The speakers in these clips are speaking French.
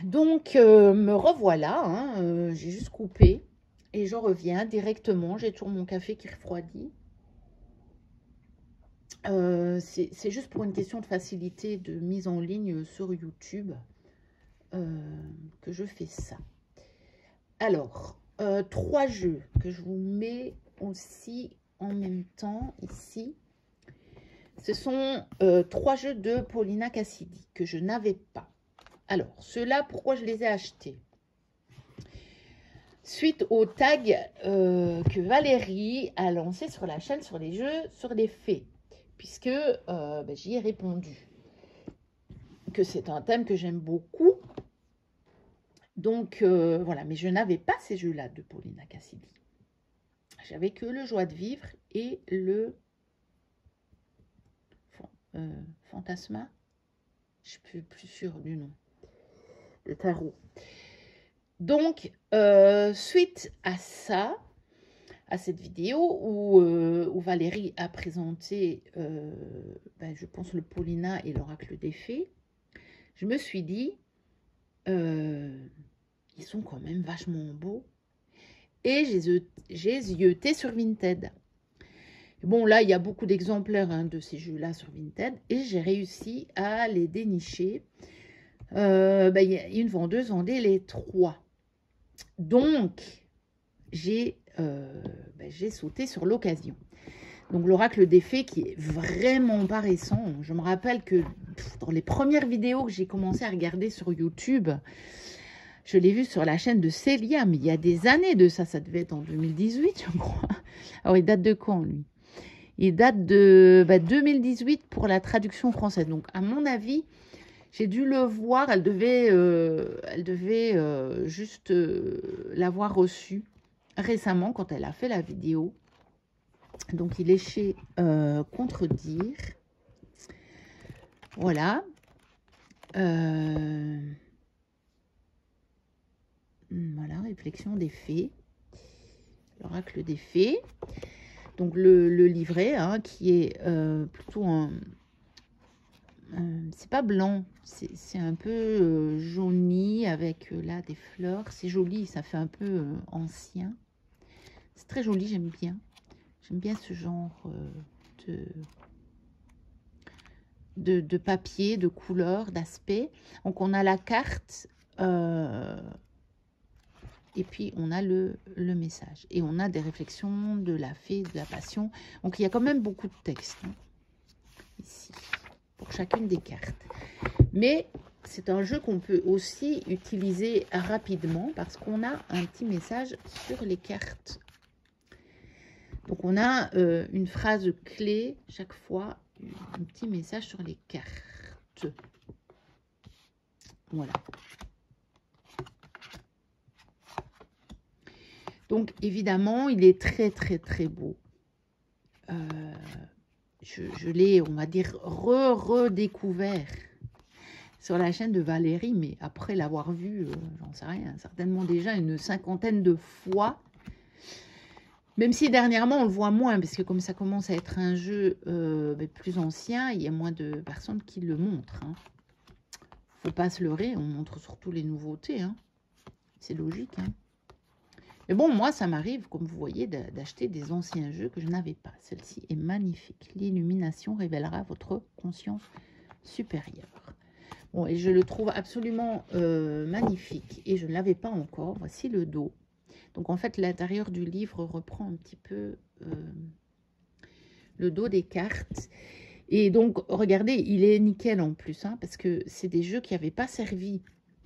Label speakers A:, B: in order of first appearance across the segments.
A: Donc, me revoilà, hein, j'ai juste coupé et je reviens directement. J'ai toujours mon café qui refroidit. C'est juste pour une question de facilité de mise en ligne sur YouTube que je fais ça. Alors, 3 jeux que je vous mets aussi en même temps ici. Ce sont 3 jeux de Paulina Cassidy que je n'avais pas. Alors, ceux-là, pourquoi je les ai achetés? Suite au tag que Valérie a lancé sur la chaîne sur les jeux, sur les fées, puisque j'y ai répondu que c'est un thème que j'aime beaucoup. Donc voilà, mais je n'avais pas ces jeux-là de Paulina Cassidy. J'avais que le Joie de vivre et le Fantasma. Je suis plus sûre du nom. Le tarot. Donc, suite à ça, à cette vidéo où Valérie a présenté, je pense, le Paulina et l'oracle des fées, je me suis dit, ils sont quand même vachement beaux. Et j'ai zioté sur Vinted. Bon, là, il y a beaucoup d'exemplaires de ces jeux-là sur Vinted. Et j'ai réussi à les dénicher. Il y a une vendeuse vendait les 3. Donc, j'ai sauté sur l'occasion. Donc, l'oracle des fées qui est vraiment pas récent. Je me rappelle que dans les premières vidéos que j'ai commencé à regarder sur YouTube, je l'ai vu sur la chaîne de Célia, mais il y a des années de ça. Ça devait être en 2018, je crois. Alors, il date de quand, lui? Il date de 2018 pour la traduction française. Donc, à mon avis, j'ai dû le voir. Elle devait juste l'avoir reçu récemment quand elle a fait la vidéo. Donc, il est chez Contredire. Voilà. Voilà, réflexion des fées. L'oracle des fées. Donc, le livret, qui est plutôt un... c'est pas blanc, c'est un peu jauni avec là des fleurs. C'est joli, ça fait un peu ancien. C'est très joli, j'aime bien. J'aime bien ce genre de papier, de couleur, d'aspect. Donc on a la carte et puis on a le message. Et on a des réflexions de la fée, de la passion. Donc il y a quand même beaucoup de texte ici pour chacune des cartes. Mais c'est un jeu qu'on peut aussi utiliser rapidement parce qu'on a un petit message sur les cartes. Donc, on a une phrase clé chaque fois, un petit message sur les cartes. Voilà. Donc, évidemment, il est très, très, très beau. Je l'ai, on va dire, redécouvert sur la chaîne de Valérie, mais après l'avoir vu, j'en sais rien, certainement déjà une 50aine de fois. Même si dernièrement, on le voit moins, parce que comme ça commence à être un jeu plus ancien, il y a moins de personnes qui le montrent. Faut pas se leurrer, on montre surtout les nouveautés. C'est logique. Mais bon, moi, ça m'arrive, comme vous voyez, d'acheter des anciens jeux que je n'avais pas. Celle-ci est magnifique. L'illumination révélera votre conscience supérieure. Bon, et je le trouve absolument magnifique. Et je ne l'avais pas encore. Voici le dos. Donc, en fait, l'intérieur du livre reprend un petit peu le dos des cartes. Et donc, regardez, il est nickel en plus, parce que c'est des jeux qui n'avaient pas servi.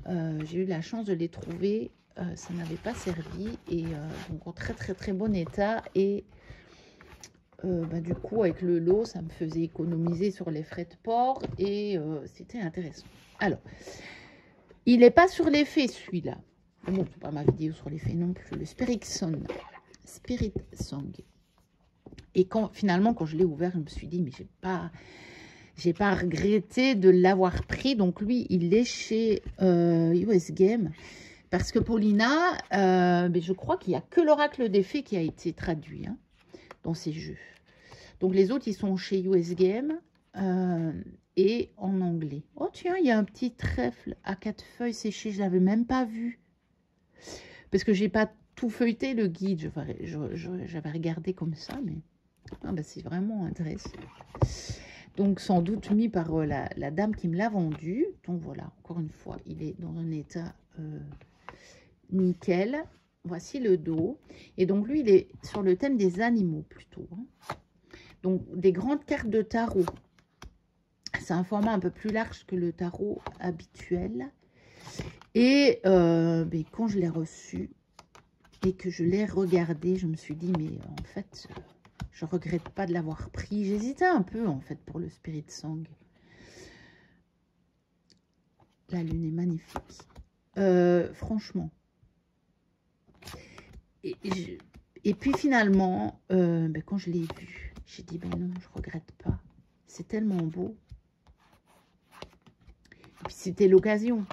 A: J'ai eu la chance de les trouver. Ça n'avait pas servi. Et donc, en très, très, très bon état. Et du coup, avec le lot, ça me faisait économiser sur les frais de port. Et c'était intéressant. Alors, il n'est pas sur les faits, celui-là. Bon, c'est pas ma vidéo sur les faits non plus. Le Spirit Song. Et finalement, quand je l'ai ouvert, je me suis dit, mais j'ai pas regretté de l'avoir pris. Donc lui, il est chez US Game. Parce que Paulina, je crois qu'il n'y a que l'oracle des fées qui a été traduit dans ces jeux. Donc les autres, ils sont chez US Game. et en anglais. Oh tiens, il y a un petit trèfle à 4 feuilles séchées, je ne l'avais même pas vu. Parce que j'ai pas tout feuilleté le guide, j'avais regardé comme ça, mais ah bah, c'est vraiment intéressant. Donc sans doute mis par la dame qui me l'a vendu. Donc voilà, encore une fois, il est dans un état nickel. Voici le dos. Et donc lui, il est sur le thème des animaux plutôt. Hein. Donc des grandes cartes de tarot. C'est un format un peu plus large que le tarot habituel. Et quand je l'ai reçu et que je l'ai regardé, je me suis dit, mais en fait, je regrette pas de l'avoir pris. J'hésitais un peu, en fait, pour le Spirit Song. La lune est magnifique. Franchement. Et puis finalement, quand je l'ai vu, j'ai dit, ben non, je regrette pas. C'est tellement beau. Et puis c'était l'occasion.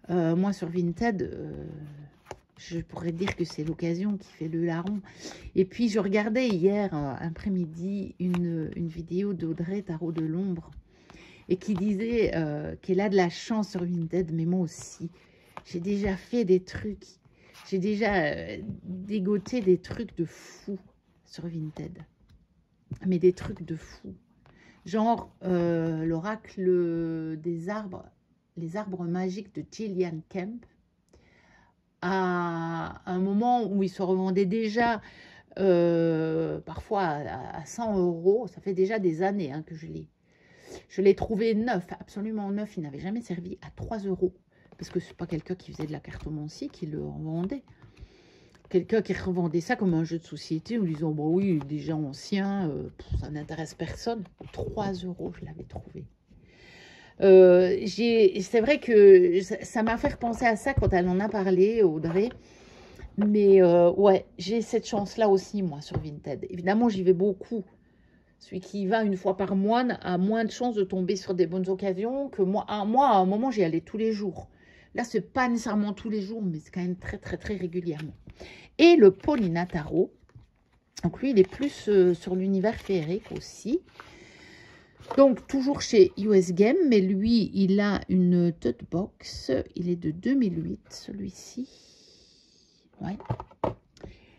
A: Moi, sur Vinted, je pourrais dire que c'est l'occasion qui fait le larron. Et puis, je regardais hier après-midi une vidéo d'Audrey Tarot de l'Ombre et qui disait qu'elle a de la chance sur Vinted, mais moi aussi. J'ai déjà fait des trucs. J'ai déjà dégoté des trucs de fou sur Vinted. Mais des trucs de fou. Genre l'oracle des arbres. Les arbres magiques de Gillian Kemp, à un moment où ils se revendaient déjà parfois à 100 €. Ça fait déjà des années hein, que je l'ai trouvé neuf, absolument neuf. Il n'avait jamais servi à 3 €. Parce que c'est pas quelqu'un qui faisait de la cartomancie qui le revendait. Quelqu'un qui revendait ça comme un jeu de société en disant, bon oui, déjà ancien, ça n'intéresse personne. 3 €, je l'avais trouvé. C'est vrai que ça m'a fait repenser à ça quand elle en a parlé, Audrey. Mais ouais, j'ai cette chance-là aussi, moi, sur Vinted. Évidemment, j'y vais beaucoup. Celui qui y va une fois par mois a moins de chances de tomber sur des bonnes occasions que moi. À un moment, j'y allais tous les jours. Là, c'est pas nécessairement tous les jours, mais c'est quand même très, très, très régulièrement. Et le Paulina Tarot. Donc, lui, il est plus sur l'univers féerique aussi. Donc, toujours chez US Game, mais lui, il a une tote box. Il est de 2008, celui-ci. Ouais.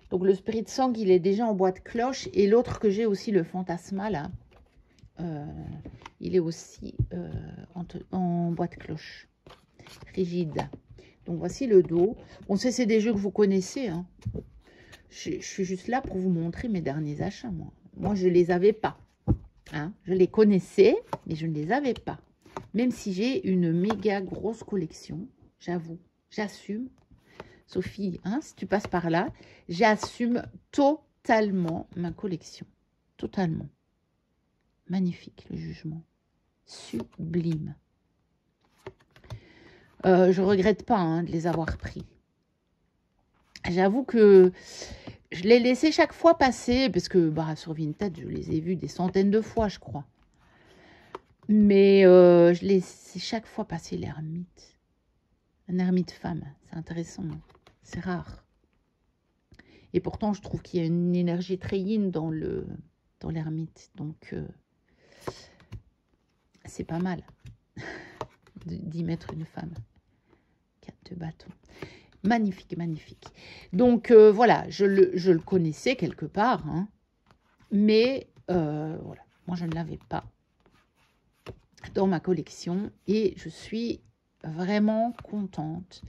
A: Donc, le Spirit Song, il est déjà en boîte cloche. Et l'autre que j'ai aussi, le Fantasma, là, il est aussi en boîte cloche. Rigide. Donc, voici le dos. Bon, c'est des jeux que vous connaissez. Hein. Je suis juste là pour vous montrer mes derniers achats, moi. Moi, je ne les avais pas. Hein, je les connaissais, mais je ne les avais pas. Même si j'ai une méga grosse collection, j'avoue, j'assume. Sophie, hein, si tu passes par là, j'assume totalement ma collection. Totalement. Magnifique, le jugement. Sublime. Je ne regrette pas hein, de les avoir pris. J'avoue que je les laissais chaque fois passer, parce que bah, sur Vinted, je les ai vus des centaines de fois, je crois. Mais je laissais chaque fois passer l'ermite. Un ermite femme, c'est intéressant, hein. C'est rare. Et pourtant, je trouve qu'il y a une énergie très yin dans l'ermite. Donc, c'est pas mal d'y mettre une femme. 4 de bâton. Magnifique, magnifique. Donc, voilà, je le connaissais quelque part. Hein, mais, voilà, moi, je ne l'avais pas dans ma collection. Et je suis vraiment contente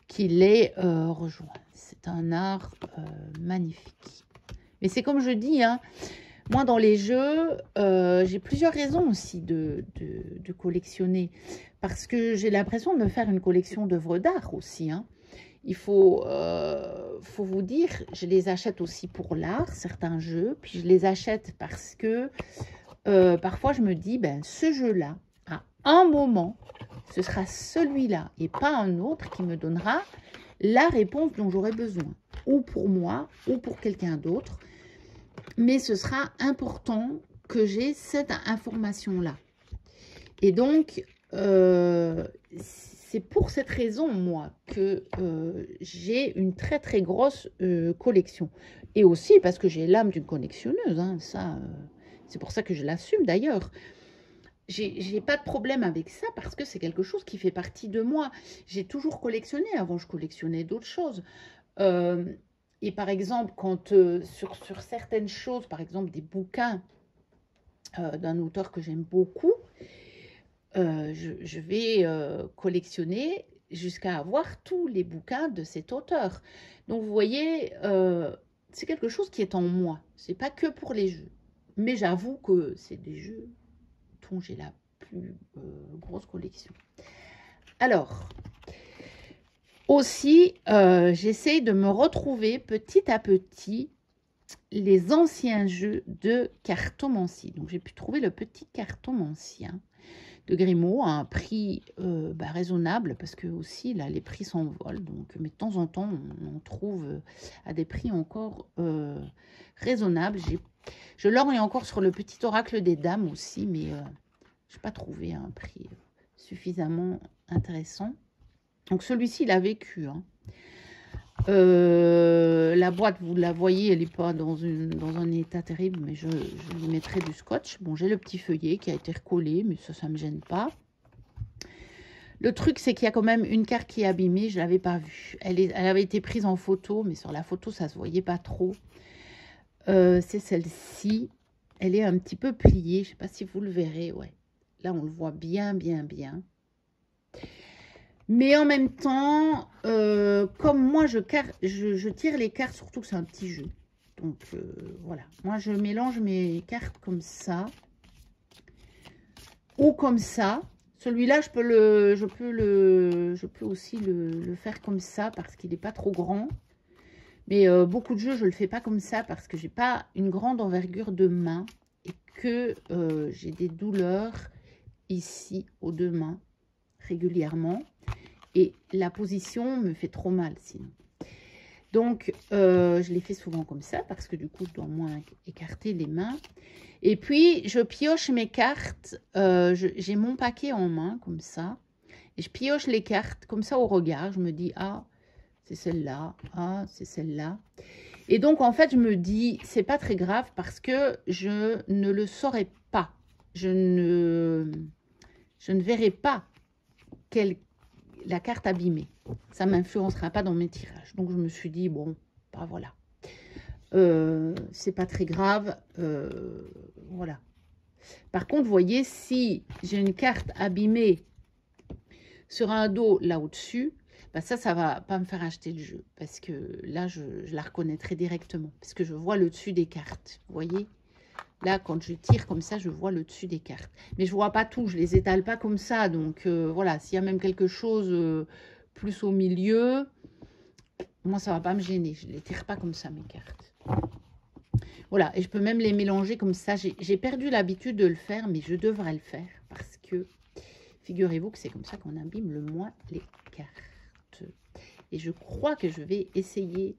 A: qu'il ait rejoint. C'est un art magnifique. Mais c'est comme je dis, hein, moi, dans les jeux, j'ai plusieurs raisons aussi de collectionner. Parce que j'ai l'impression de me faire une collection d'œuvres d'art aussi. Hein. Il faut vous dire, je les achète aussi pour l'art, certains jeux. Puis je les achète parce que parfois je me dis, ben, ce jeu-là, à un moment, ce sera celui-là et pas un autre qui me donnera la réponse dont j'aurai besoin. Ou pour moi, ou pour quelqu'un d'autre. Mais ce sera important que j'ai cette information-là. Et donc, c'est pour cette raison, moi, que j'ai une très, très grosse collection. Et aussi parce que j'ai l'âme d'une collectionneuse. Hein, ça, C'est pour ça que je l'assume d'ailleurs. J'ai pas de problème avec ça parce que c'est quelque chose qui fait partie de moi. J'ai toujours collectionné. Avant, je collectionnais d'autres choses. Euh, et par exemple, quand sur certaines choses, par exemple des bouquins d'un auteur que j'aime beaucoup, je vais collectionner jusqu'à avoir tous les bouquins de cet auteur. Donc vous voyez, c'est quelque chose qui est en moi. C'est pas que pour les jeux. Mais j'avoue que c'est des jeux dont j'ai la plus grosse collection. Alors, aussi, j'essaye de me retrouver petit à petit les anciens jeux de cartomancie. Donc, j'ai pu trouver le petit cartomancien de Grimaud à un prix raisonnable parce que aussi, là, les prix s'envolent. Donc, mais de temps en temps, on trouve à des prix encore raisonnables. Je lorgne encore sur le petit oracle des dames aussi, mais je n'ai pas trouvé un prix suffisamment intéressant. Donc, celui-ci, il a vécu, hein. La boîte, vous la voyez, elle n'est pas dans un état terrible, mais je lui mettrai du scotch. Bon, j'ai le petit feuillet qui a été recollé, mais ça ne me gêne pas. Le truc, c'est qu'il y a quand même une carte qui est abîmée, je ne l'avais pas vue. Elle avait été prise en photo, mais sur la photo, ça ne se voyait pas trop. C'est celle-ci. Elle est un petit peu pliée, je ne sais pas si vous le verrez, ouais. Là, on le voit bien, bien, bien. Mais en même temps, comme moi, je tire les cartes, surtout que c'est un petit jeu. Donc, voilà. Moi, je mélange mes cartes comme ça. Ou comme ça. Celui-là, je peux aussi le faire comme ça parce qu'il n'est pas trop grand. Mais beaucoup de jeux, je ne le fais pas comme ça parce que j'ai pas une grande envergure de main. Et que j'ai des douleurs ici aux deux mains régulièrement. Et la position me fait trop mal sinon. Donc, je les fais souvent comme ça parce que du coup, je dois moins écarter les mains. Et puis, je pioche mes cartes. J'ai mon paquet en main comme ça. Et je pioche les cartes comme ça au regard. Je me dis, ah, c'est celle-là. Ah, c'est celle-là. Et donc, en fait, je me dis, c'est pas très grave parce que je ne le saurais pas. Je ne verrai pas la carte abîmée. Ça ne m'influencera pas dans mes tirages. Donc, je me suis dit, bon, bah voilà. C'est pas très grave. Voilà. Par contre, vous voyez, si j'ai une carte abîmée sur un dos là au-dessus, bah ça va pas me faire acheter le jeu. Parce que là, je la reconnaîtrai directement. Parce que je vois le dessus des cartes. Vous voyez ? Là, quand je tire comme ça, je vois le dessus des cartes. Mais je ne vois pas tout, je ne les étale pas comme ça. Donc, voilà, s'il y a même quelque chose plus au milieu, moi, ça ne va pas me gêner. Je ne les tire pas comme ça, mes cartes. Voilà, et je peux même les mélanger comme ça. J'ai perdu l'habitude de le faire, mais je devrais le faire. Parce que, figurez-vous que c'est comme ça qu'on abîme le moins les cartes. Et je crois que je vais essayer...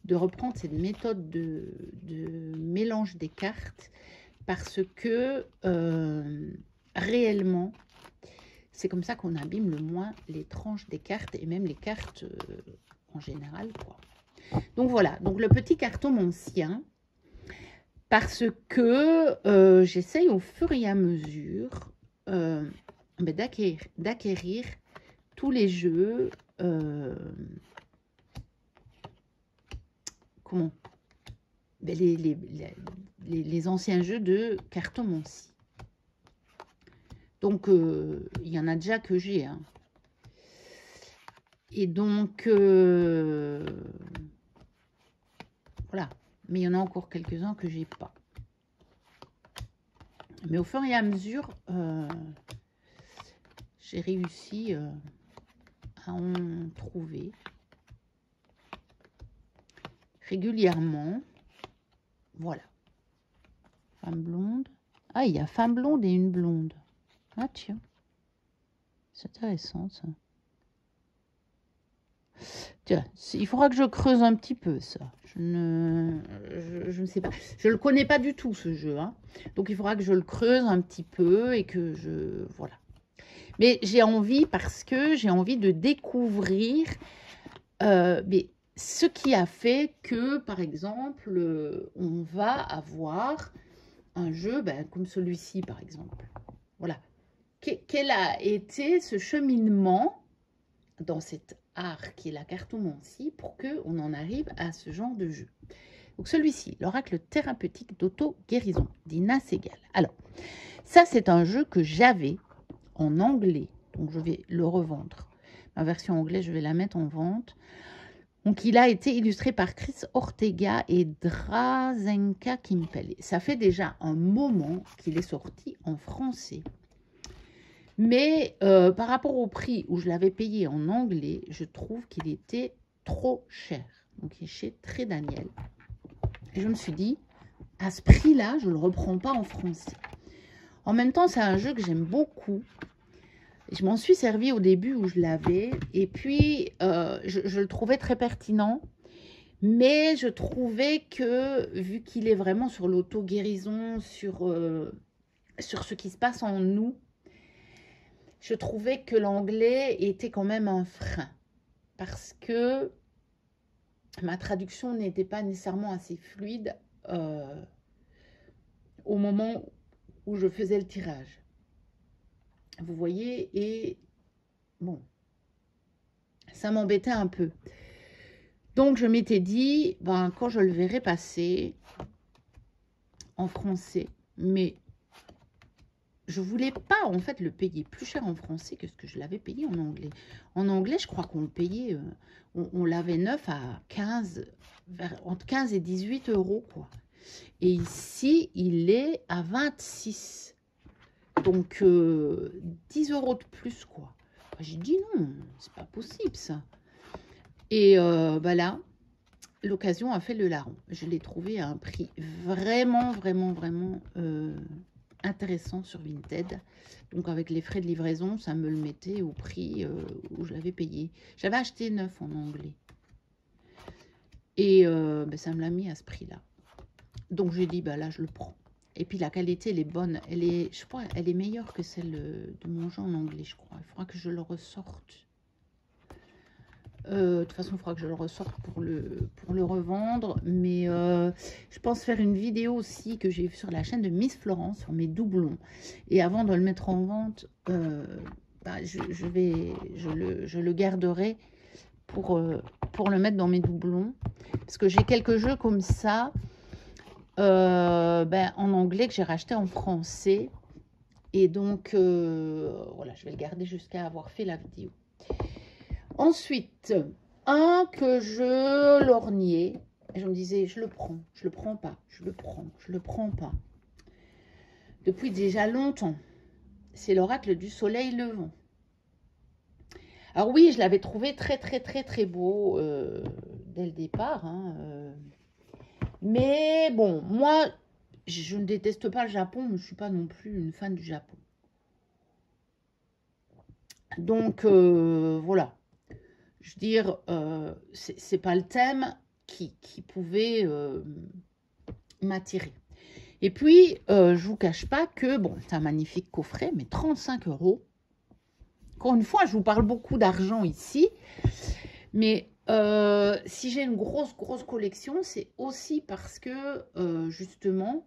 A: de reprendre cette méthode de mélange des cartes parce que réellement, c'est comme ça qu'on abîme le moins les tranches des cartes et même les cartes en général, quoi. Donc voilà, donc le petit cartomancien, parce que j'essaye au fur et à mesure d'acquérir tous les jeux... comment les anciens jeux de cartomancie. Donc, il y en a déjà que j'ai. Hein. Et donc, voilà. Mais il y en a encore quelques-uns que j'ai pas. Mais au fur et à mesure, j'ai réussi à en trouver régulièrement. Voilà. Femme blonde. Ah, il y a femme blonde et une blonde. Ah, tiens. C'est intéressant, ça. Tiens, il faudra que je creuse un petit peu, ça. Je ne sais pas. Je ne le connais pas du tout, ce jeu. Hein. Donc, il faudra que je le creuse un petit peu et que je... Voilà. Mais j'ai envie, parce que j'ai envie de découvrir... mais ce qui a fait que, par exemple, on va avoir un jeu comme celui-ci, par exemple. Voilà. Quel a été ce cheminement dans cet art qui est la cartomancie pour qu'on en arrive à ce genre de jeu. Donc celui-ci, l'oracle thérapeutique d'auto-guérison d'Ina Segal. Alors, ça c'est un jeu que j'avais en anglais, donc je vais le revendre. Ma version anglaise, je vais la mettre en vente. Donc il a été illustré par Chris Ortega et Drazenka Kimpel. Ça fait déjà un moment qu'il est sorti en français. Mais par rapport au prix où je l'avais payé en anglais, je trouve qu'il était trop cher. Donc, il est chez Très Daniel. Et je me suis dit, à ce prix-là, je ne le reprends pas en français. En même temps, c'est un jeu que j'aime beaucoup. Je m'en suis servi au début où je l'avais. Et puis, je le trouvais très pertinent. Mais je trouvais que, vu qu'il est vraiment sur l'auto-guérison, sur ce qui se passe en nous, je trouvais que l'anglais était quand même un frein parce que ma traduction n'était pas nécessairement assez fluide au moment où je faisais le tirage. Vous voyez, et bon, ça m'embêtait un peu. Donc, je m'étais dit, quand je le verrai passer en français, mais je voulais pas, en fait, le payer plus cher en français que ce que je l'avais payé en anglais. En anglais, je crois qu'on le payait, on l'avait neuf à 15, entre 15 et 18 euros, quoi. Et ici, il est à 26. Donc, 10 euros de plus, quoi. J'ai dit non, c'est pas possible, ça. Et là, l'occasion a fait le larron. Je l'ai trouvé à un prix vraiment, vraiment, vraiment intéressant sur Vinted. Donc avec les frais de livraison, ça me le mettait au prix où je l'avais payé. J'avais acheté neuf en anglais. Et ça me l'a mis à ce prix-là. Donc j'ai dit, là je le prends. Et puis la qualité, elle est bonne. Je crois, elle est meilleure que celle de mon jeu en anglais, je crois. Il faudra que je le ressorte. De toute façon, il faudra que je le ressorte pour le revendre. Mais je pense faire une vidéo aussi que j'ai vue sur la chaîne de Miss Florence sur mes doublons. Et avant de le mettre en vente, je le garderai pour le mettre dans mes doublons. Parce que j'ai quelques jeux comme ça en anglais que j'ai racheté en français. Et donc, voilà, je vais le garder jusqu'à avoir fait la vidéo. Ensuite, un que je lorgnais, et je me disais, je le prends pas, je le prends pas. Depuis déjà longtemps, c'est l'oracle du soleil levant. Alors oui, je l'avais trouvé très, très, très, très beau dès le départ. Mais bon, moi, je ne déteste pas le Japon, mais je ne suis pas non plus une fan du Japon. Donc, voilà. Je veux dire, c'est pas le thème qui pouvait m'attirer. Et puis, je vous cache pas que, bon, c'est un magnifique coffret, mais 35 €. Encore une fois, je vous parle beaucoup d'argent ici, mais si j'ai une grosse collection, c'est aussi parce que, justement,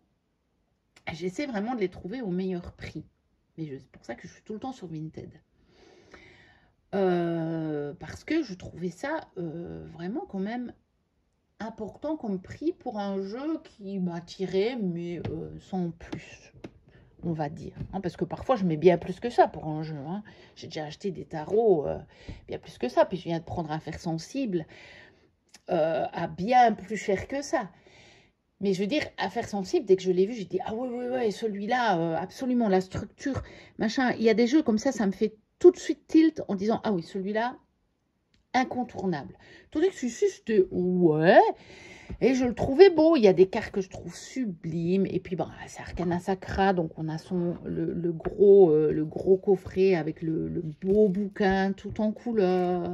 A: j'essaie vraiment de les trouver au meilleur prix. Mais c'est pour ça que je suis tout le temps sur Vinted. Parce que je trouvais ça vraiment quand même important comme prix pour un jeu qui m'attirait, mais sans plus, on va dire. Parce que parfois, je mets bien plus que ça pour un jeu. J'ai déjà acheté des tarots bien plus que ça, puis je viens de prendre Affaires sensibles à bien plus cher que ça. Mais je veux dire, Affaires sensibles, dès que je l'ai vu, j'ai dit, ah oui, celui-là, absolument, la structure, machin. Il y a des jeux comme ça me fait tout de suite tilt en disant, ah oui, celui-là, incontournable. Tandis que celui-ci, c'était, ouais, et je le trouvais beau. Il y a des cartes que je trouve sublimes. Et puis, c'est Arcana Sacra, donc on a le gros coffret avec le beau bouquin, tout en couleur.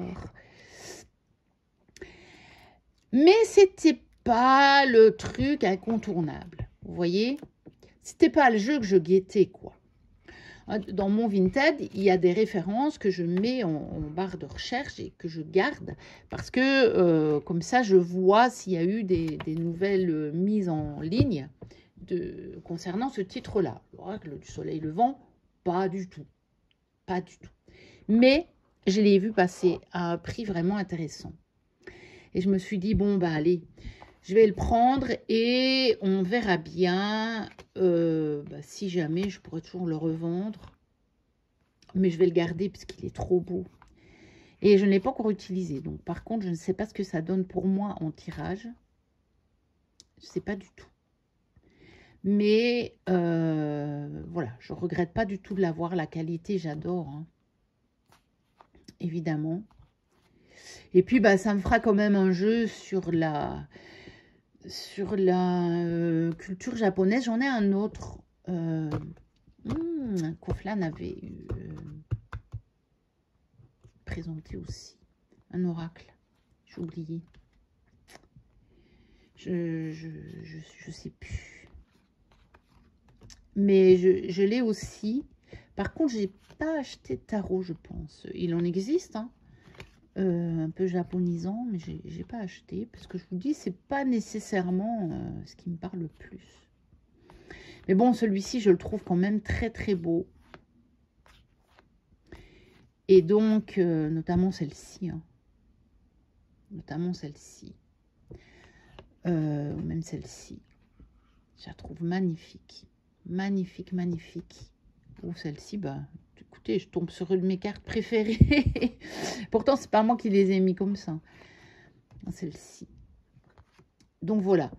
A: Mais c'était pas le truc incontournable, vous voyez, c'était pas le jeu que je guettais, quoi. Dans mon Vinted, il y a des références que je mets en barre de recherche et que je garde parce que comme ça, je vois s'il y a eu des nouvelles mises en ligne concernant ce titre-là. L'oracle du soleil levant, pas du tout. Pas du tout. Mais je l'ai vu passer à un prix vraiment intéressant. Et je me suis dit, bon, bah allez, je vais le prendre et on verra bien. Si jamais, je pourrais toujours le revendre. Mais je vais le garder parce qu'il est trop beau. Et je ne l'ai pas encore utilisé. Donc, par contre, je ne sais pas ce que ça donne pour moi en tirage. Je ne sais pas du tout. Mais voilà, je ne regrette pas du tout de l'avoir. La qualité, j'adore. Hein. Évidemment. Et puis, bah, ça me fera quand même un jeu sur la culture japonaise. J'en ai un autre. Koflan avait présenté aussi un oracle. J'ai oublié. Je sais plus. Mais je l'ai aussi. Par contre, j'ai pas acheté de tarot, je pense. Il en existe, hein. Un peu japonisant, mais j'ai pas acheté. Parce que je vous dis, c'est pas nécessairement ce qui me parle le plus. Mais bon, celui-ci, je le trouve quand même très très beau. Et donc, notamment celle-ci. Hein. Notamment celle-ci. Ou même celle-ci. Je la trouve magnifique. Magnifique, magnifique. Ou celle-ci, bah, écoutez, je tombe sur une de mes cartes préférées. Pourtant, c'est pas moi qui les ai mis comme ça. Celle-ci. Donc, voilà.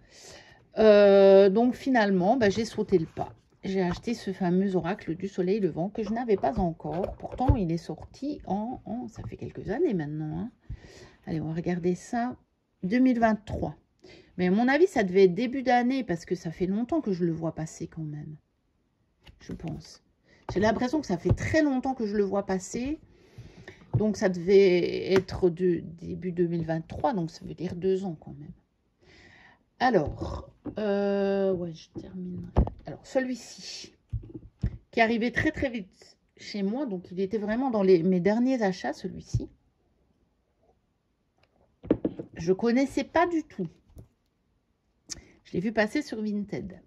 A: Donc, finalement, bah, j'ai sauté le pas. J'ai acheté ce fameux oracle du soleil levant que je n'avais pas encore. Pourtant, il est sorti ça fait quelques années maintenant. Hein. Allez, on va regarder ça. 2023. Mais à mon avis, ça devait être début d'année parce que ça fait longtemps que je le vois passer quand même. Je pense. J'ai l'impression que ça fait très longtemps que je le vois passer. Donc, ça devait être de début 2023. Donc, ça veut dire 2 ans quand même. Alors, ouais, je termine. Alors, celui-ci, qui est arrivé très très vite chez moi. Donc, il était vraiment dans mes derniers achats, celui-ci. Je ne connaissais pas du tout. Je l'ai vu passer sur Vinted.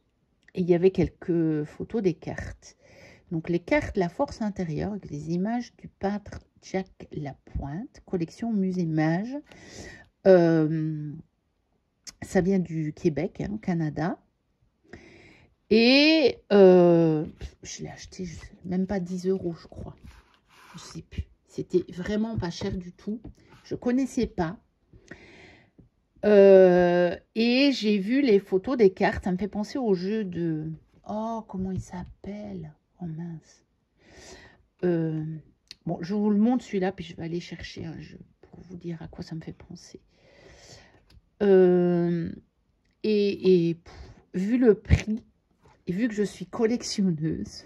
A: Et il y avait quelques photos des cartes. Donc, les cartes La Force Intérieure, avec les images du peintre Jack Lapointe, collection Musée Mage. Ça vient du Québec, hein, Canada. Et je l'ai acheté, même pas 10 €, je crois. Je ne sais plus. C'était vraiment pas cher du tout. Je ne connaissais pas. Et j'ai vu les photos des cartes. Ça me fait penser au jeu de... Oh, comment il s'appelle? Oh mince. Bon, je vous le montre celui-là, puis je vais aller chercher un jeu pour vous dire à quoi ça me fait penser. Vu le prix, et vu que je suis collectionneuse,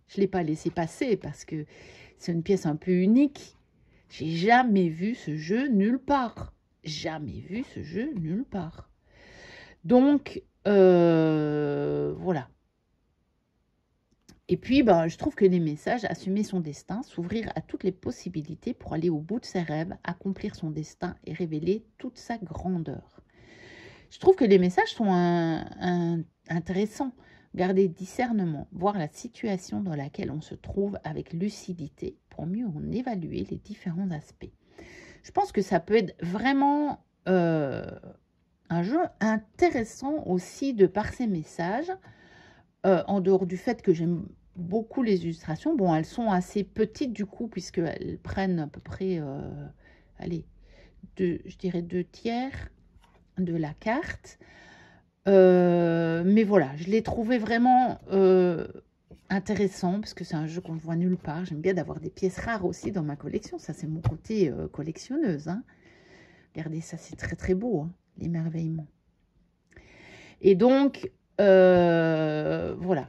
A: je ne l'ai pas laissé passer parce que c'est une pièce un peu unique. J'ai jamais vu ce jeu nulle part. Jamais vu ce jeu nulle part. Donc, voilà. Et puis, ben, je trouve que les messages, assumer son destin, s'ouvrir à toutes les possibilités pour aller au bout de ses rêves, accomplir son destin et révéler toute sa grandeur. Je trouve que les messages sont intéressants. Garder discernement, voir la situation dans laquelle on se trouve avec lucidité pour mieux en évaluer les différents aspects. Je pense que ça peut être vraiment un jeu intéressant aussi de par ces messages, en dehors du fait que j'aime beaucoup les illustrations. Bon, elles sont assez petites du coup, puisqu'elles prennent à peu près, allez, je dirais 2/3 de la carte. Mais voilà, je l'ai trouvé vraiment intéressant parce que c'est un jeu qu'on ne voit nulle part. J'aime bien d'avoir des pièces rares aussi dans ma collection. Ça, c'est mon côté collectionneuse. Hein. Regardez, ça, c'est très très beau, hein, l'émerveillement. Et donc, voilà.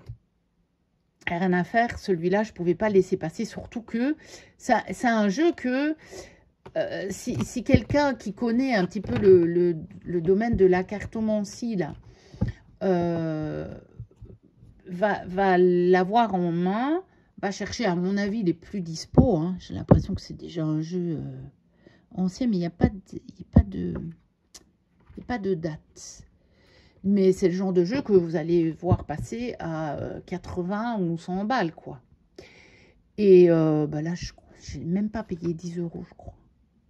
A: Rien à faire, celui-là, je ne pouvais pas le laisser passer, surtout que c'est un jeu que si quelqu'un qui connaît un petit peu le domaine de la cartomancie, là, va l'avoir en main, pas chercher, à mon avis, les plus dispo. Hein. J'ai l'impression que c'est déjà un jeu ancien, mais il n'y a pas de date. Mais c'est le genre de jeu que vous allez voir passer à 80 ou 100 balles, quoi. Et bah là, je n'ai même pas payé 10 €, je crois.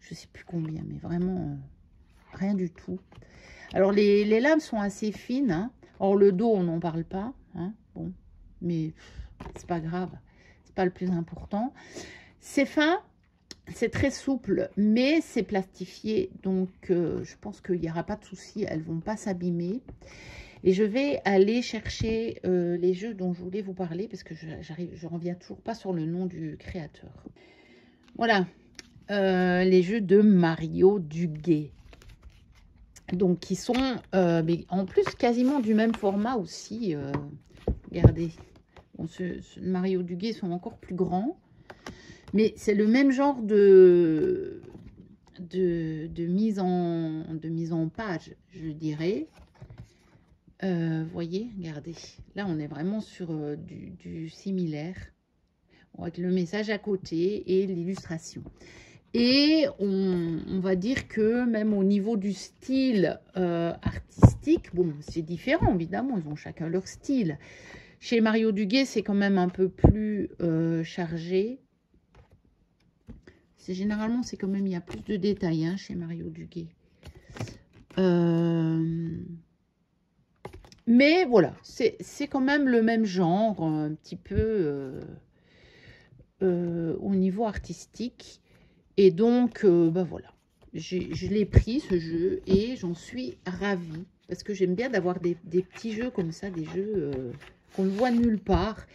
A: Je ne sais plus combien, mais vraiment rien du tout. Alors, les lames sont assez fines. Hein. Or, le dos, on n'en parle pas. Hein. Bon, mais c'est pas grave. C'est pas le plus important. C'est fin. C'est très souple, mais c'est plastifié, donc je pense qu'il n'y aura pas de souci, elles ne vont pas s'abîmer. Et je vais aller chercher les jeux dont je voulais vous parler, parce que je reviens toujours pas sur le nom du créateur. Voilà, les jeux de Mario Duguay. Donc, qui sont, mais en plus, quasiment du même format aussi. Regardez, bon, Mario Duguay sont encore plus grands. Mais c'est le même genre de mise en page, je dirais. Voyez, regardez. Là, on est vraiment sur du similaire. Avec le message à côté et l'illustration. Et on va dire que même au niveau du style artistique, bon, c'est différent, évidemment. Ils ont chacun leur style. Chez Mario Duguay, c'est quand même un peu plus chargé. Généralement, c'est quand même, il y a plus de détails hein, chez Mario Duguay. Mais voilà, c'est quand même le même genre, un petit peu au niveau artistique. Et donc, bah voilà, je l'ai pris ce jeu et j'en suis ravie. Parce que j'aime bien d'avoir des petits jeux comme ça, des jeux qu'on ne voit nulle part.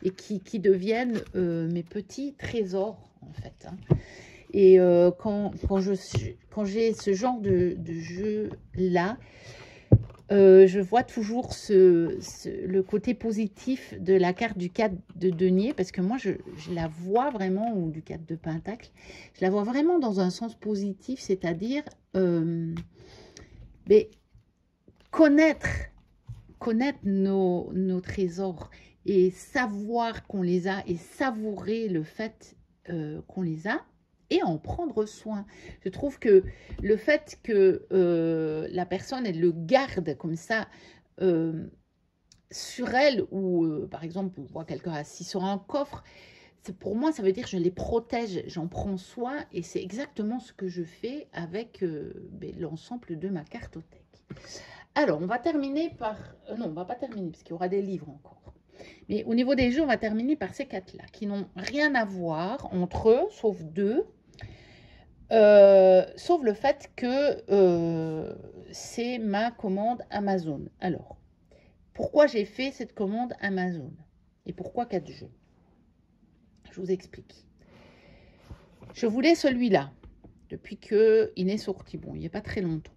A: Et qui deviennent mes petits trésors, en fait. Hein. Et quand j'ai ce genre de jeu-là, je vois toujours le côté positif de la carte du 4 de denier, parce que moi, je la vois vraiment, ou du 4 de pentacle, je la vois vraiment dans un sens positif, c'est-à-dire connaître nos trésors et savoir qu'on les a et savourer le fait qu'on les a et en prendre soin. Je trouve que le fait que la personne, elle le garde comme ça sur elle, ou par exemple, on voit quelqu'un assis sur un coffre, pour moi, ça veut dire que je les protège, j'en prends soin et c'est exactement ce que je fais avec l'ensemble de ma cartothèque. Alors, on va terminer par... non, on ne va pas terminer parce qu'il y aura des livres encore. Mais au niveau des jeux, on va terminer par ces quatre-là qui n'ont rien à voir entre eux, sauf deux. Sauf le fait que c'est ma commande Amazon. Alors, pourquoi j'ai fait cette commande Amazon? Et pourquoi 4 jeux? Je vous explique. Je voulais celui-là depuis qu'il est sorti. Bon, il n'y a pas très longtemps.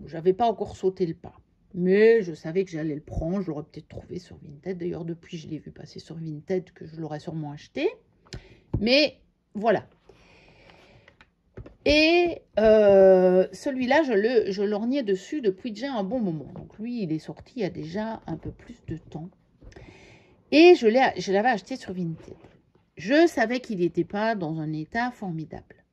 A: J'avais pas encore sauté le pas. Mais je savais que j'allais le prendre. Je l'aurais peut-être trouvé sur Vinted. D'ailleurs, depuis, je l'ai vu passer sur Vinted, que je l'aurais sûrement acheté. Mais voilà. Et celui-là, je lorgnais dessus depuis déjà un bon moment. Donc lui, il est sorti il y a déjà un peu plus de temps. Et je l'avais acheté sur Vinted. Je savais qu'il n'était pas dans un état formidable.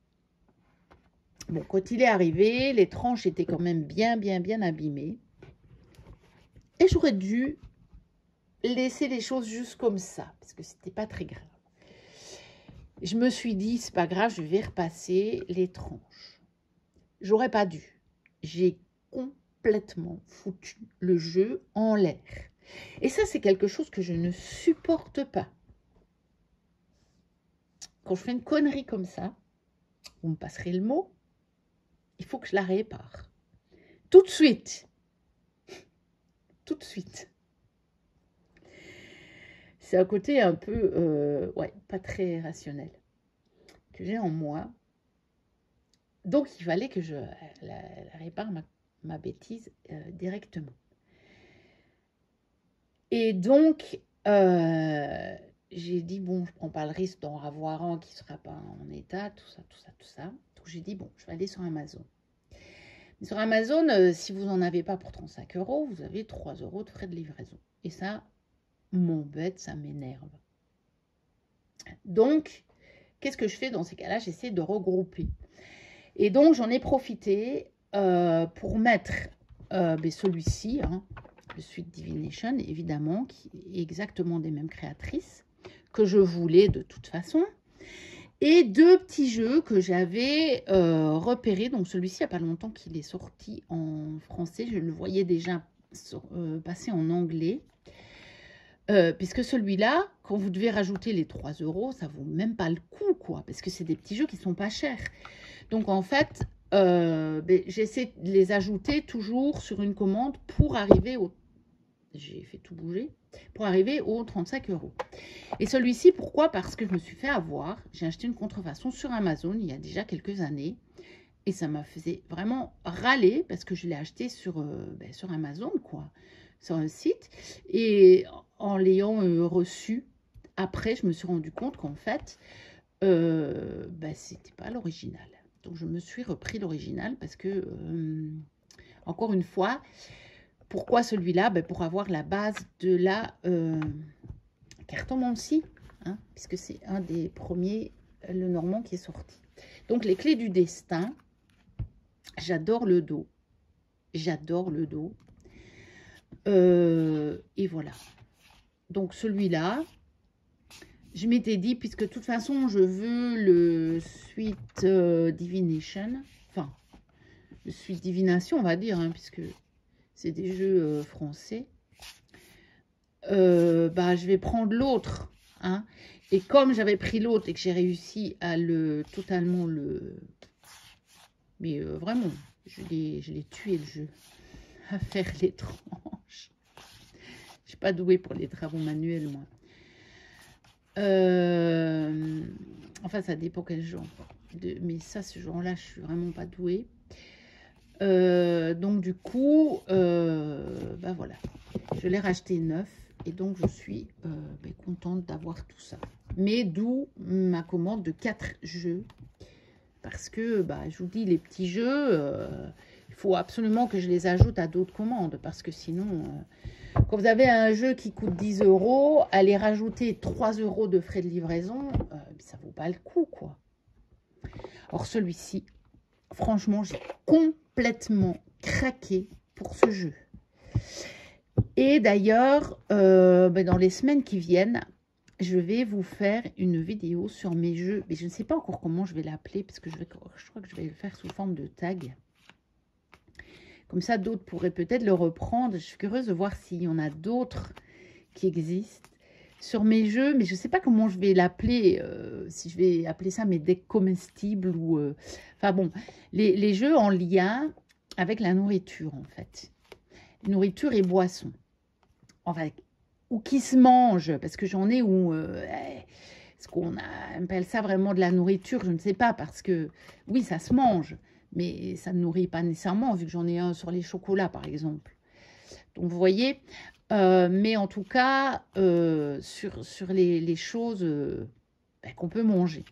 A: Bon, quand il est arrivé, les tranches étaient quand même bien abîmées. Et j'aurais dû laisser les choses juste comme ça, parce que c'était pas très grave. Je me suis dit, c'est pas grave, je vais repasser les tranches. J'aurais pas dû. J'ai complètement foutu le jeu en l'air. Et ça, c'est quelque chose que je ne supporte pas. Quand je fais une connerie comme ça, vous me passerez le mot, il faut que je la répare. Tout de suite. Tout de suite. C'est un côté un peu, ouais, pas très rationnel que j'ai en moi. Donc, il fallait que je la répare ma bêtise directement. Et donc, j'ai dit, bon, je ne prends pas le risque d'en avoir un qui ne sera pas en état, tout ça. Donc, j'ai dit, bon, je vais aller sur Amazon. Mais sur Amazon, si vous n'en avez pas pour 35 €, vous avez 3 € de frais de livraison. Et ça m'embête, ça m'énerve. Donc, qu'est-ce que je fais dans ces cas-là? J'essaie de regrouper. Et donc, j'en ai profité pour mettre celui-ci, hein, le Sweet Divination, évidemment, qui est exactement des mêmes créatrices, que je voulais de toute façon. Et deux petits jeux que j'avais repérés. Donc, celui-ci, il n'y a pas longtemps qu'il est sorti en français. Je le voyais déjà passer en anglais. Puisque celui-là, quand vous devez rajouter les 3 €, ça vaut même pas le coup, quoi. Parce que c'est des petits jeux qui sont pas chers. Donc, en fait, j'essaie de les ajouter toujours sur une commande pour arriver au... J'ai fait tout bouger. Pour arriver aux 35 €. Et celui-ci, pourquoi? Parce que je me suis fait avoir. J'ai acheté une contrefaçon sur Amazon il y a déjà quelques années. Et ça m'a fait vraiment râler parce que je l'ai acheté sur Amazon, quoi. Sur un site. Et en l'ayant reçu, après, je me suis rendu compte qu'en fait, c'était pas l'original. Donc, je me suis repris l'original parce que, encore une fois, pourquoi celui-là? Pour avoir la base de la cartomancie, hein, puisque c'est un des premiers, le Normand, qui est sorti. Donc, les clés du destin, j'adore le dos. J'adore le dos. Et voilà. Donc, celui-là, je m'étais dit, puisque de toute façon, je veux le Sweet Divination. Enfin, le Sweet Divination, on va dire, hein, puisque c'est des jeux français. Je vais prendre l'autre. Hein. Et comme j'avais pris l'autre et que j'ai réussi à totalement le... Mais vraiment, je l'ai tué le jeu. À faire les tranches. Je suis pas douée pour les travaux manuels, moi. Enfin, ça dépend quel genre. Mais ça, ce genre-là, je suis vraiment pas douée. Donc, du coup, voilà. Je l'ai racheté neuf. Et donc, je suis contente d'avoir tout ça. Mais d'où ma commande de 4 jeux. Parce que, je vous dis, les petits jeux, il faut absolument que je les ajoute à d'autres commandes. Parce que sinon, quand vous avez un jeu qui coûte 10 €, aller rajouter 3 € de frais de livraison, ça ne vaut pas le coup, quoi. Or, celui-ci, franchement, j'ai complètement craqué pour ce jeu. Et d'ailleurs, dans les semaines qui viennent, je vais vous faire une vidéo sur mes jeux. Mais je ne sais pas encore comment je vais l'appeler, parce que je crois que je vais le faire sous forme de tag. Comme ça, d'autres pourraient peut-être le reprendre. Je suis curieuse de voir s'il y en a d'autres qui existent sur mes jeux. Mais je ne sais pas comment je vais l'appeler. Si je vais appeler ça mes decks comestibles ou... Enfin bon, les jeux en lien avec la nourriture, en fait. Nourriture et boisson. Enfin, ou qui se mange, parce que j'en ai où... est-ce qu'on appelle ça vraiment de la nourriture? Je ne sais pas, parce que oui, ça se mange, mais ça ne nourrit pas nécessairement, vu que j'en ai un sur les chocolats, par exemple. Donc, vous voyez, mais en tout cas, sur les choses qu'on peut manger.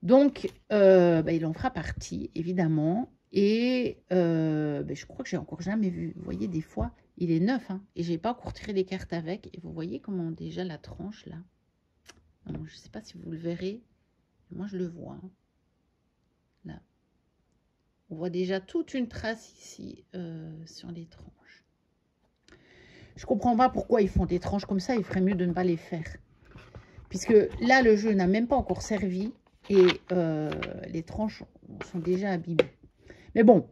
A: Donc, il en fera partie, évidemment. Et je crois que j'ai encore jamais vu. Vous voyez, des fois, il est neuf, hein, et j'ai pas encore tiré les cartes avec. Et vous voyez comment déjà la tranche, là. Alors, je ne sais pas si vous le verrez. Moi, je le vois. Hein. Là. On voit déjà toute une trace ici sur les tranches. Je ne comprends pas pourquoi ils font des tranches comme ça. Il ferait mieux de ne pas les faire. Puisque là, le jeu n'a même pas encore servi. Et les tranches sont déjà abîmées. Mais bon,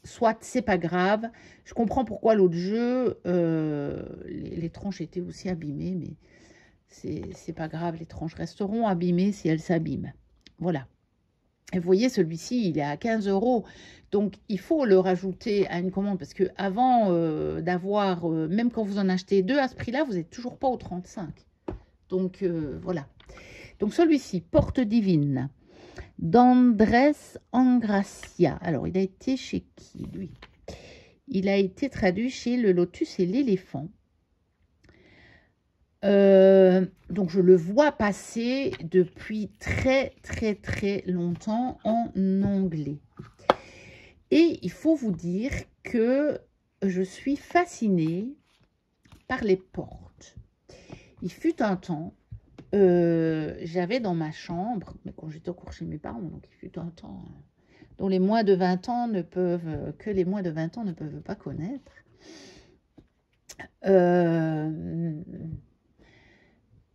A: soit c'est pas grave. Je comprends pourquoi l'autre jeu, les tranches étaient aussi abîmées. Mais c'est pas grave. Les tranches resteront abîmées si elles s'abîment. Voilà. Et vous voyez, celui-ci, il est à 15 €. Donc, il faut le rajouter à une commande. Parce que avant d'avoir, même quand vous en achetez deux à ce prix-là, vous n'êtes toujours pas au 35. Donc, voilà. Donc, celui-ci, Porte Divine, d'Andrés Angracia. Alors, il a été chez qui, lui? Il a été traduit chez Le Lotus et l'Éléphant. Donc, je le vois passer depuis très, très, très longtemps en anglais. Et il faut vous dire que je suis fascinée par les portes. Il fut un temps j'avais dans ma chambre, mais quand j'étais encore chez mes parents, donc il fut un temps, dont les moins de 20 ans ne peuvent, que les moins de 20 ans ne peuvent pas connaître.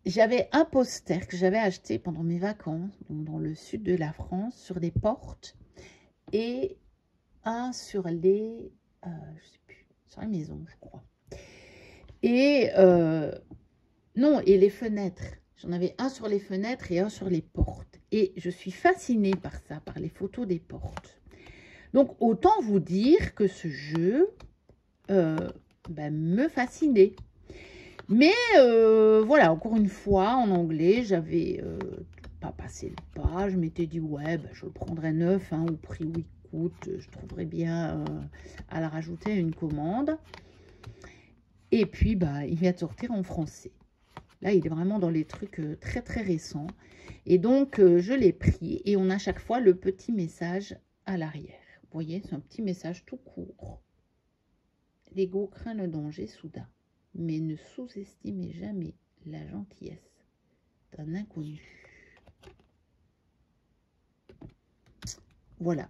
A: J'avais un poster que j'avais acheté pendant mes vacances, donc dans le sud de la France, sur des portes, et un sur les, je sais plus, sur les maisons, je crois. Et non, et les fenêtres. J'en avais un sur les fenêtres et un sur les portes. Et je suis fascinée par ça, par les photos des portes. Donc, autant vous dire que ce jeu me fascinait. Mais voilà, encore une fois, en anglais, j'avais pas passé le pas. Je m'étais dit, ouais, je le prendrais neuf, hein, au prix où il coûte. Je trouverais bien à la rajouter à une commande. Et puis, il vient de sortir en français. Là, il est vraiment dans les trucs très, très récents. Et donc, je l'ai pris et on a chaque fois le petit message à l'arrière. Vous voyez, c'est un petit message tout court. L'ego craint le danger soudain, mais ne sous-estimez jamais la gentillesse d'un inconnu. Voilà.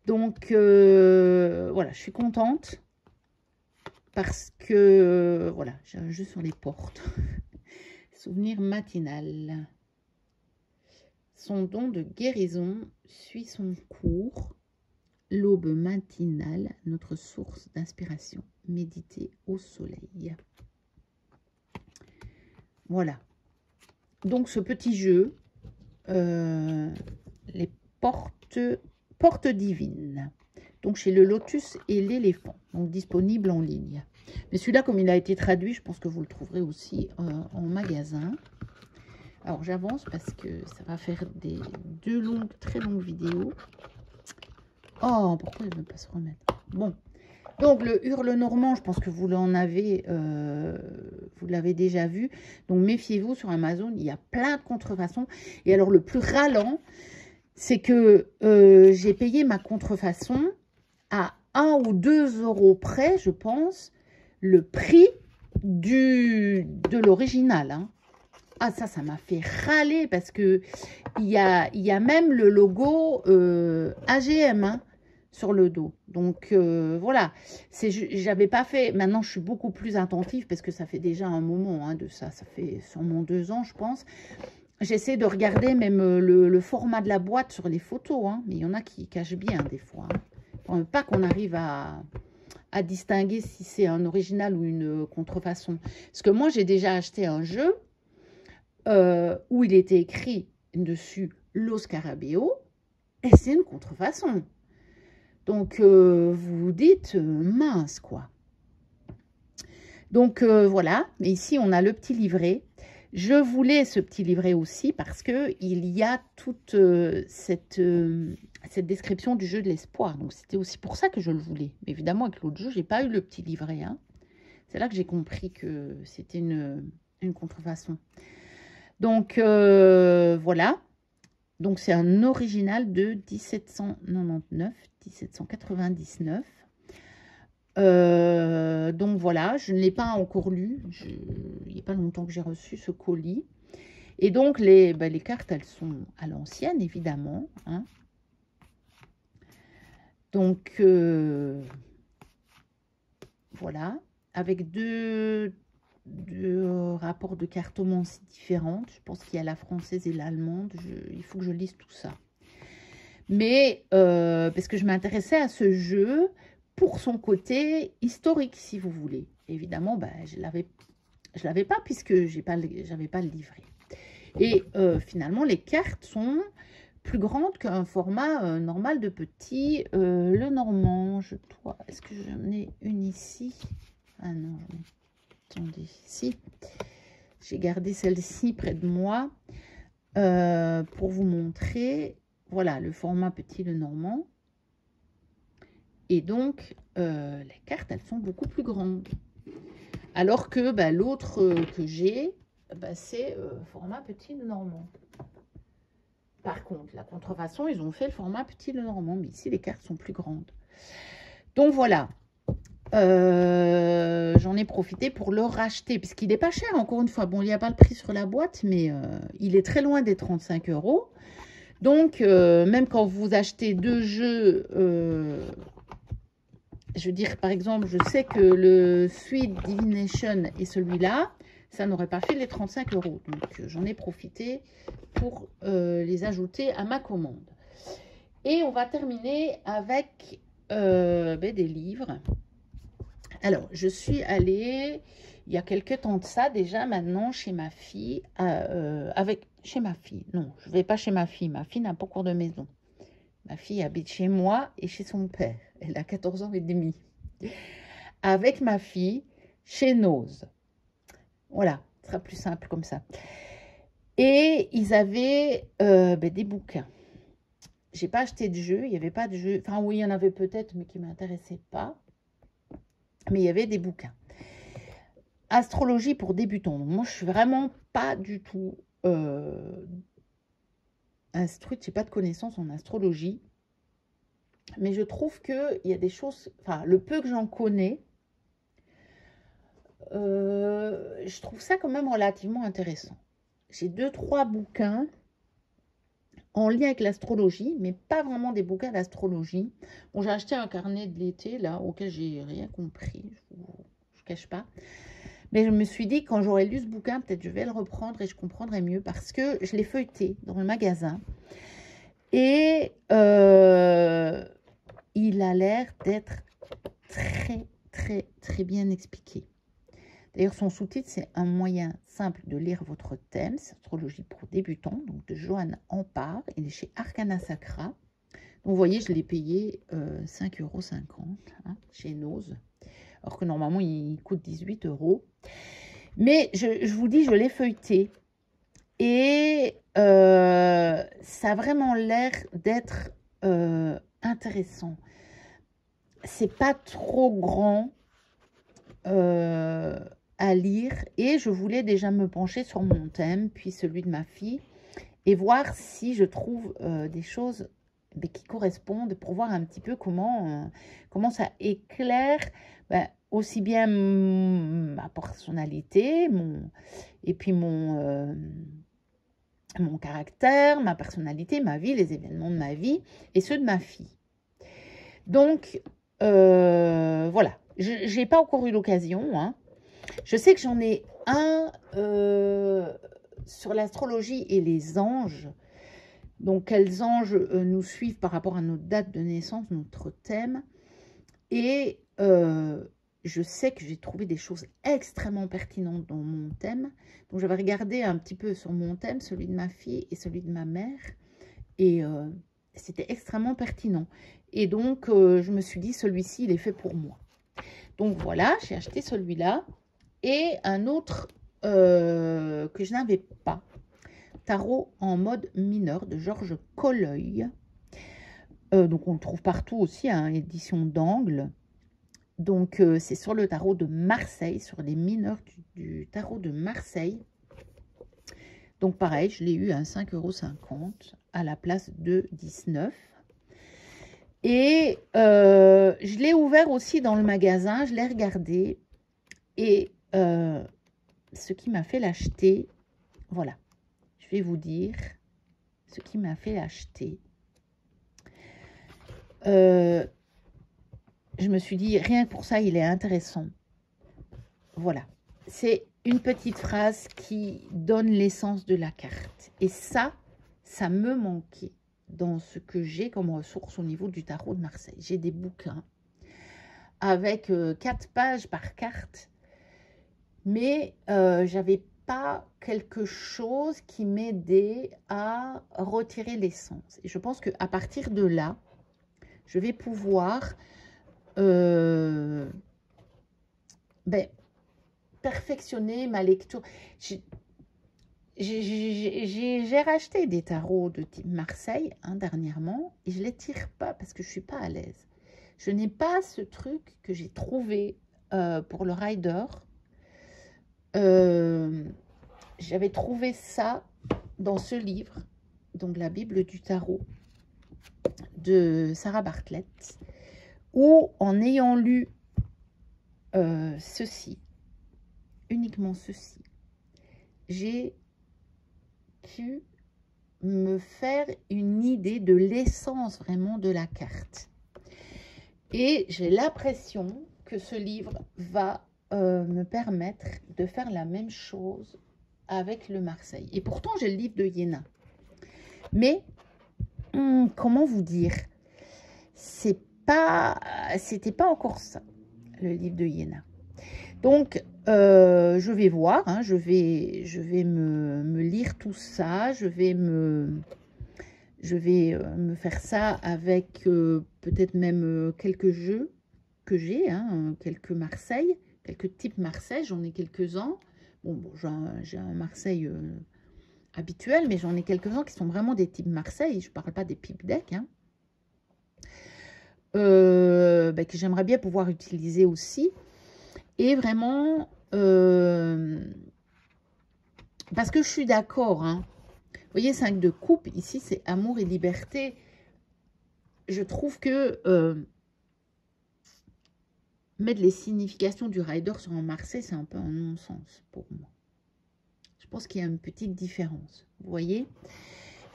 A: Donc, voilà, je suis contente. Parce que, voilà, j'ai un jeu sur les portes. Souvenir matinal. Son don de guérison suit son cours. L'aube matinale, notre source d'inspiration. Méditer au soleil. Voilà. Donc, ce petit jeu, les portes divines. Donc, chez le Lotus et l'éléphant. Donc, disponible en ligne. Mais celui-là, comme il a été traduit, je pense que vous le trouverez aussi en magasin. Alors, j'avance parce que ça va faire deux très longues vidéos. Oh, pourquoi il ne veut pas se remettre? Bon. Donc, le hurle normand, je pense que vous l'avez déjà vu. Donc, méfiez-vous, sur Amazon, il y a plein de contrefaçons. Et alors, le plus ralent, c'est que j'ai payé ma contrefaçon à 1 ou 2 euros près, je pense, le prix de l'original. Hein. Ah, ça m'a fait râler parce que il y a même le logo AGM hein, sur le dos. Donc, voilà. J'avais pas fait... Maintenant, je suis beaucoup plus attentive parce que ça fait déjà un moment hein, de ça. Ça fait sûrement 2 ans, je pense. J'essaie de regarder même le format de la boîte sur les photos. Hein, mais il y en a qui cachent bien des fois. Hein. Pas qu'on arrive à distinguer si c'est un original ou une contrefaçon. Parce que moi, j'ai déjà acheté un jeu où il était écrit dessus Los Scarabeo et c'est une contrefaçon. Donc, vous vous dites, mince, quoi. Donc, voilà. Mais ici, on a le petit livret. Je voulais ce petit livret aussi parce qu'il y a toute cette description du jeu de l'espoir. Donc, c'était aussi pour ça que je le voulais. Mais évidemment, avec l'autre jeu, je n'ai pas eu le petit livret. Hein. C'est là que j'ai compris que c'était une contrefaçon. Donc, voilà. Donc, c'est un original de 1799. Donc voilà, je ne l'ai pas encore lu. Il n'y a pas longtemps que j'ai reçu ce colis. Et donc les cartes, elles sont à l'ancienne, évidemment. Hein. Donc voilà, avec deux rapports de cartomancie différentes. Je pense qu'il y a la française et l'allemande. Il faut que je lise tout ça. Mais parce que je m'intéressais à ce jeu pour son côté historique, si vous voulez. Évidemment, je l'avais pas puisque j'avais pas le livret. Et finalement, les cartes sont plus grandes qu'un format normal de petit. Le normand, est-ce que j'en ai une ici? Ah non, attendez, ici. J'ai gardé celle-ci près de moi pour vous montrer. Voilà, le format petit, le normand. Et donc, les cartes, elles sont beaucoup plus grandes. Alors que l'autre que j'ai, c'est format petit le normand. Par contre, la contrefaçon, ils ont fait le format petit le normand. Mais ici, les cartes sont plus grandes. Donc, voilà. j'en ai profité pour le racheter, puisqu'il n'est pas cher, encore une fois. Bon, il n'y a pas le prix sur la boîte, mais il est très loin des 35 €. Donc, même quand vous achetez 2 jeux, je veux dire, par exemple, je sais que le Sweet Divination et celui-là, ça n'aurait pas fait les 35 €. Donc, j'en ai profité pour les ajouter à ma commande. Et on va terminer avec des livres. Alors, je suis allée, il y a quelques temps de ça, déjà maintenant, chez ma fille, chez ma fille, non, je ne vais pas chez ma fille n'a pas cours de maison. Ma fille habite chez moi et chez son père, elle a 14 ans et demi. Avec ma fille, chez Nose. Voilà, ce sera plus simple comme ça. Et ils avaient des bouquins. J'ai pas acheté de jeu, il n'y avait pas de jeu, enfin oui, il y en avait peut-être, mais qui ne m'intéressaient pas. Mais il y avait des bouquins. Astrologie pour débutants. Donc moi, je suis vraiment pas du tout instruite, j'ai pas de connaissances en astrologie. Mais je trouve qu'il y a des choses, enfin, le peu que j'en connais, je trouve ça quand même relativement intéressant. J'ai 2-3 bouquins en lien avec l'astrologie, mais pas vraiment des bouquins d'astrologie. Bon, j'ai acheté un carnet de l'été, là, auquel j'ai rien compris, je ne cache pas. Mais je me suis dit, quand j'aurai lu ce bouquin, peut-être je vais le reprendre et je comprendrai mieux, parce que je l'ai feuilleté dans le magasin. Et il a l'air d'être très, très, très bien expliqué. D'ailleurs, son sous-titre, c'est un moyen simple de lire votre thème, c'est astrologie pour débutants, donc de Johanne Ampard. Il est chez Arcana Sacra. Donc, vous voyez, je l'ai payé 5,50 € hein, chez Nose. Alors que normalement, il coûte 18 €. Mais je vous dis, je l'ai feuilleté. Et ça a vraiment l'air d'être intéressant. C'est pas trop grand à lire. Et je voulais déjà me pencher sur mon thème, puis celui de ma fille, et voir si je trouve des choses qui correspondent, pour voir un petit peu comment ça éclaire aussi bien ma personnalité, et puis mon caractère, ma personnalité, ma vie, les événements de ma vie et ceux de ma fille. Donc, voilà. Je n'ai pas encore eu l'occasion. Hein. Je sais que j'en ai un sur l'astrologie et les anges. Donc, quels anges nous suivent par rapport à notre date de naissance, notre thème. Et je sais que j'ai trouvé des choses extrêmement pertinentes dans mon thème. Donc, j'avais regardé un petit peu sur mon thème, celui de ma fille et celui de ma mère. Et c'était extrêmement pertinent. Et donc, je me suis dit, celui-ci, il est fait pour moi. Donc, voilà, j'ai acheté celui-là. Et un autre que je n'avais pas. Tarot en mode mineur de Georges Colleuil. Donc, on le trouve partout aussi, hein, édition d'Angle. Donc, c'est sur le tarot de Marseille, sur les mineurs du tarot de Marseille. Donc, pareil, je l'ai eu à 5,50 € à la place de 19. Et je l'ai ouvert aussi dans le magasin, je l'ai regardé. Et ce qui m'a fait l'acheter, voilà, je vais vous dire ce qui m'a fait l'acheter. Je me suis dit, rien que pour ça, il est intéressant. Voilà. C'est une petite phrase qui donne l'essence de la carte. Et ça me manquait dans ce que j'ai comme ressource au niveau du tarot de Marseille. J'ai des bouquins avec 4 pages par carte. Mais j'avais pas quelque chose qui m'aidait à retirer l'essence. Et je pense qu'à partir de là, je vais pouvoir perfectionner ma lecture. J'ai racheté des tarots de type Marseille dernièrement et je ne les tire pas parce que je ne suis pas à l'aise. Je n'ai pas ce truc que j'ai trouvé pour le Rider. J'avais trouvé ça dans ce livre, donc la Bible du tarot de Sarah Bartlett, où en ayant lu ceci, uniquement ceci. J'ai pu me faire une idée de l'essence vraiment de la carte. Et j'ai l'impression que ce livre va me permettre de faire la même chose avec le Marseille. Et pourtant, j'ai le livre de Iéna. Mais, comment vous dire, c'était pas encore ça, le livre de Iéna. Donc, je vais voir, hein, je vais me lire tout ça, je vais me faire ça avec peut-être même quelques jeux que j'ai, hein, quelques Marseille, quelques types Marseille, j'en ai quelques-uns. Bon, j'ai un Marseille habituel, mais j'en ai quelques-uns qui sont vraiment des types Marseille, je ne parle pas des pipe decks, hein, que j'aimerais bien pouvoir utiliser aussi. Et vraiment, parce que je suis d'accord, hein. Vous voyez, 5 de coupe, ici, c'est amour et liberté. Je trouve que mettre les significations du rider sur un Marseille, c'est un peu un non-sens pour moi. Je pense qu'il y a une petite différence, vous voyez.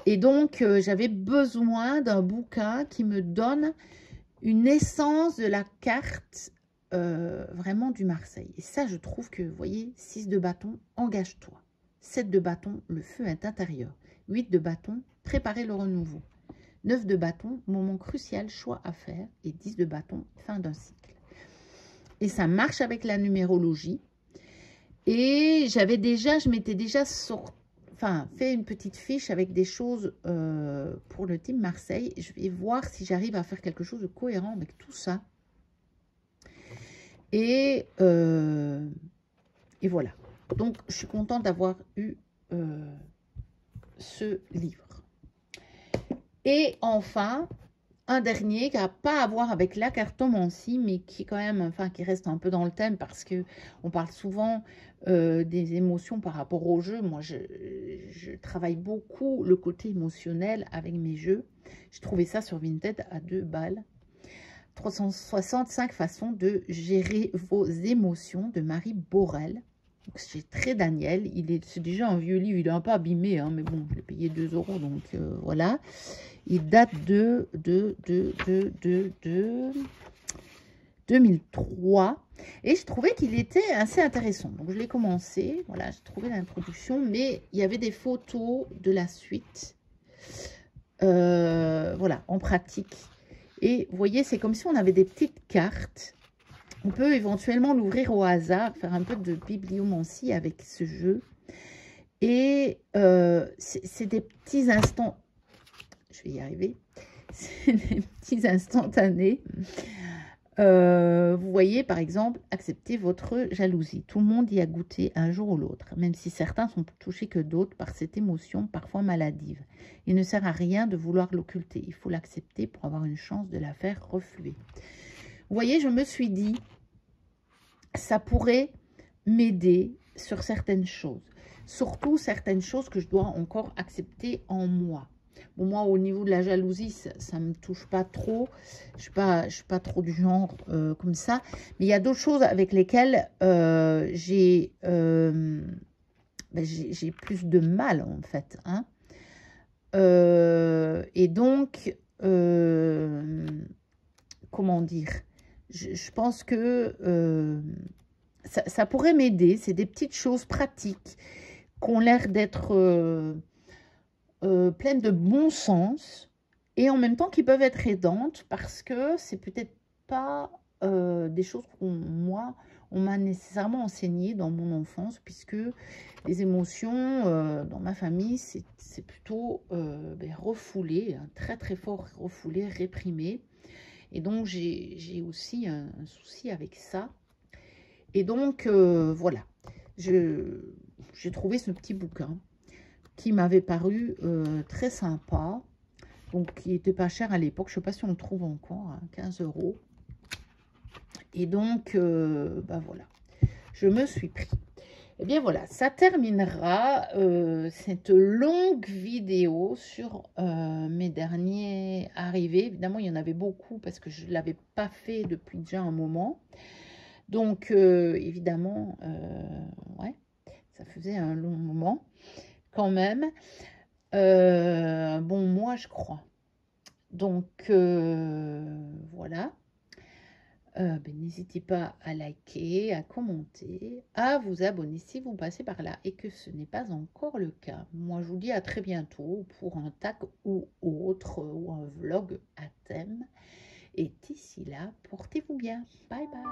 A: Et donc, j'avais besoin d'un bouquin qui me donne une essence de la carte vraiment du Marseille. Et ça, je trouve que, vous voyez, 6 de bâton, engage-toi. 7 de bâton, le feu est intérieur. 8 de bâton, préparer le renouveau. 9 de bâton, moment crucial, choix à faire. Et 10 de bâton, fin d'un cycle. Et ça marche avec la numérologie. Et je m'étais déjà fait une petite fiche avec des choses pour le team Marseille. Je vais voir si j'arrive à faire quelque chose de cohérent avec tout ça. Et voilà. Donc, je suis contente d'avoir eu ce livre. Et enfin, un dernier qui n'a pas à voir avec la cartomancie, mais qui quand même, enfin, qui reste un peu dans le thème parce que on parle souvent des émotions par rapport aux jeux. Moi, je travaille beaucoup le côté émotionnel avec mes jeux. J'ai trouvé ça sur Vinted à 2 balles. 365 façons de gérer vos émotions de Marie Borel. C'est très Daniel. C'est déjà un vieux livre, il est un peu abîmé, hein, mais bon, je l'ai payé 2 €, donc voilà. Il date de 2003. Et je trouvais qu'il était assez intéressant. Donc, je l'ai commencé. Voilà, j'ai trouvé l'introduction. Mais il y avait des photos de la suite. Voilà, en pratique. Et vous voyez, c'est comme si on avait des petites cartes. On peut éventuellement l'ouvrir au hasard, faire un peu de bibliomancie avec ce jeu. Et c'est des petits instants. Je vais y arriver. C'est des petits instantanés. Vous voyez, par exemple, accepter votre jalousie. Tout le monde y a goûté un jour ou l'autre, même si certains sont plus touchés que d'autres par cette émotion parfois maladive. Il ne sert à rien de vouloir l'occulter. Il faut l'accepter pour avoir une chance de la faire refluer. Vous voyez, je me suis dit, ça pourrait m'aider sur certaines choses. Surtout certaines choses que je dois encore accepter en moi. Bon, moi, au niveau de la jalousie, ça ne me touche pas trop. Je suis pas trop du genre comme ça. Mais il y a d'autres choses avec lesquelles j'ai plus de mal, en fait. Hein. Et donc, comment dire, je pense que ça pourrait m'aider. C'est des petites choses pratiques qui ont l'air d'être pleines de bon sens et en même temps qui peuvent être aidantes parce que c'est peut-être pas des choses on m'a nécessairement enseigné dans mon enfance, puisque les émotions dans ma famille c'est plutôt refoulé, très très fort refoulé, réprimé, et donc j'ai aussi un souci avec ça. Et donc voilà, j'ai trouvé ce petit bouquin qui m'avait paru très sympa, donc qui n'était pas cher à l'époque. Je ne sais pas si on le trouve encore, à 15 €. Et donc, voilà, je me suis pris. Et bien voilà, ça terminera cette longue vidéo sur mes derniers arrivés. Évidemment, il y en avait beaucoup parce que je ne l'avais pas fait depuis déjà un moment. Donc, évidemment, ouais, ça faisait un long moment quand même. Bon, moi, je crois. Donc, voilà. Ben, n'hésitez pas à liker, à commenter, à vous abonner si vous passez par là et que ce n'est pas encore le cas. Moi, je vous dis à très bientôt pour un tag ou autre, ou un vlog à thème. Et d'ici là, portez-vous bien. Bye bye.